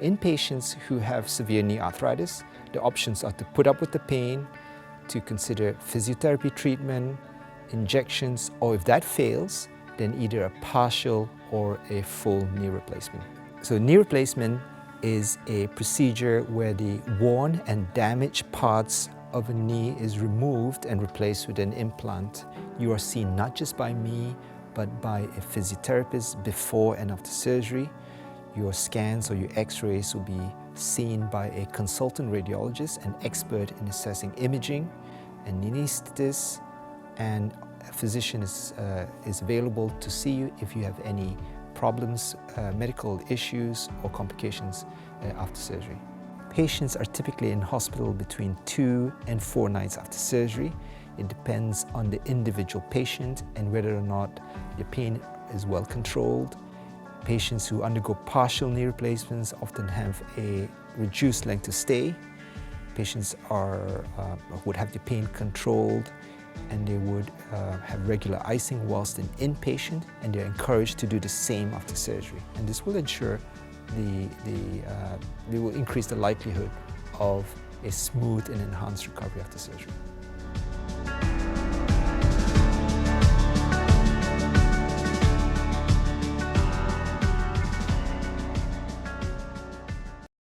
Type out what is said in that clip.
In patients who have severe knee arthritis, the options are to put up with the pain, to consider physiotherapy treatment, injections, or if that fails, then either a partial or a full knee replacement. So knee replacement is a procedure where the worn and damaged parts of a knee is removed and replaced with an implant. You are seen not just by me, but by a physiotherapist before and after surgery. Your scans or your x-rays will be seen by a consultant radiologist, an expert in assessing imaging, an anesthetist, and a physician is available to see you if you have any problems, medical issues or complications after surgery. Patients are typically in hospital between 2 and 4 nights after surgery. It depends on the individual patient and whether or not the pain is well controlled. Patients who undergo partial knee replacements often have a reduced length of stay. Patients would have the pain controlled, and they would have regular icing whilst an inpatient, and they're encouraged to do the same after surgery. And this will ensure they will increase the likelihood of a smooth and enhanced recovery after surgery.